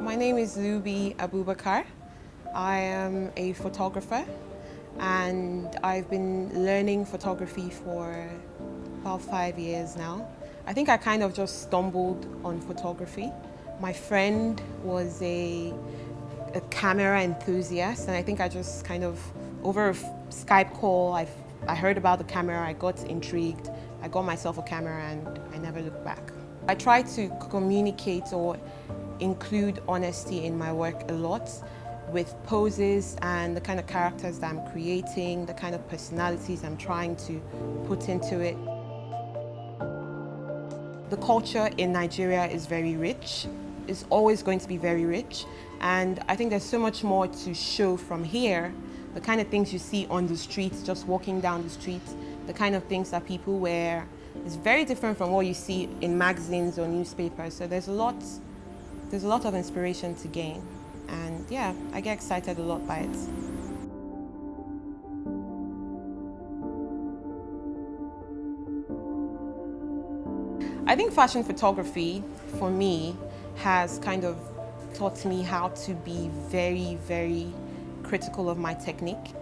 My name is Lubee Abubakar. I am a photographer and I've been learning photography for about 5 years now. I think I kind of just stumbled on photography. My friend was a camera enthusiast, and I think I just kind of, over a Skype call, I heard about the camera, I got intrigued, I got myself a camera and I never looked back. I try to communicate or include honesty in my work a lot, with poses and the kind of characters that I'm creating, the kind of personalities I'm trying to put into it. The culture in Nigeria is very rich. It's always going to be very rich. And I think there's so much more to show from here. The kind of things you see on the streets, just walking down the street, the kind of things that people wear is very different from what you see in magazines or newspapers. So there's a lot of inspiration to gain. And yeah, I get excited a lot by it. I think fashion photography, for me, has kind of taught me how to be very, very critical of my technique.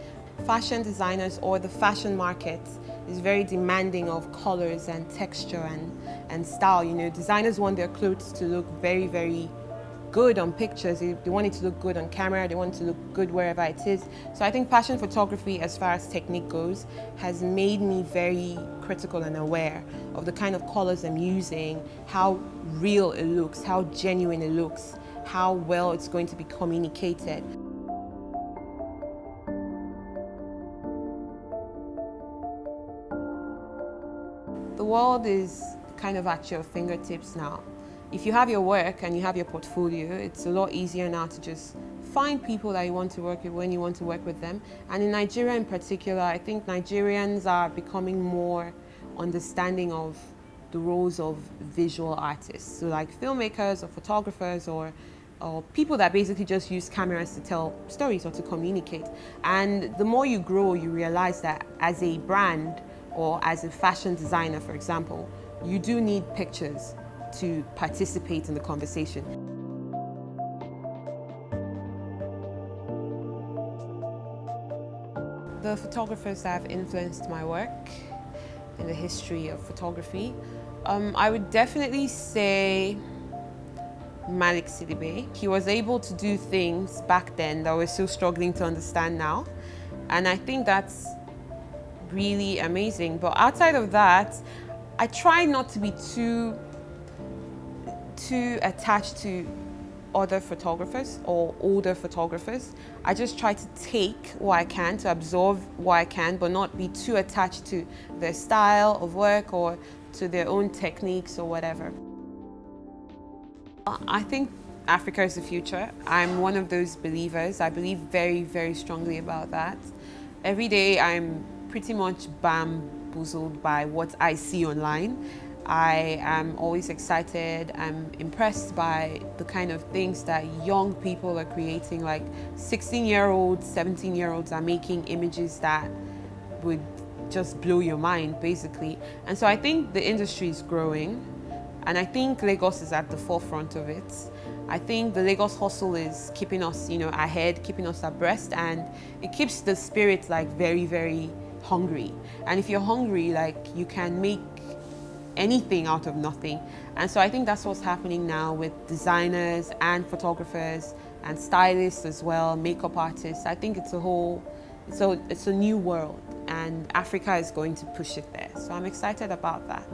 Fashion designers, or the fashion market, is very demanding of colors and texture and style. You know, designers want their clothes to look very, very good on pictures. They want it to look good on camera. They want it to look good wherever it is. So I think fashion photography, as far as technique goes, has made me very critical and aware of the kind of colors I'm using, how real it looks, how genuine it looks, how well it's going to be communicated. The world is kind of at your fingertips now. If you have your work and you have your portfolio, it's a lot easier now to just find people that you want to work with when you want to work with them. And in Nigeria in particular, I think Nigerians are becoming more understanding of the roles of visual artists. So like filmmakers or photographers or people that basically just use cameras to tell stories or to communicate. And the more you grow, you realize that as a brand or as a fashion designer, for example, you do need pictures to participate in the conversation. The photographers that have influenced my work in the history of photography, I would definitely say Mazzi. He was able to do things back then that we're still struggling to understand now, and I think that's really amazing. But outside of that, I try not to be too attached to other photographers or older photographers. I just try to take what I can, to absorb what I can, but not be too attached to their style of work or to their own techniques or whatever. I think Africa is the future. I'm one of those believers. I believe very, very strongly about that. Every day I'm pretty much bamboozled by what I see online. I am always excited. I'm impressed by the kind of things that young people are creating. Like 16-year-olds, 17-year-olds are making images that would just blow your mind, basically. And so I think the industry is growing, and I think Lagos is at the forefront of it. I think the Lagos hustle is keeping us, ahead, keeping us abreast, and it keeps the spirit like very, very hungry. And if you're hungry, like, you can make anything out of nothing. And so I think that's what's happening now with designers and photographers and stylists as well, makeup artists. I think it's a new world, and Africa is going to push it there. So I'm excited about that.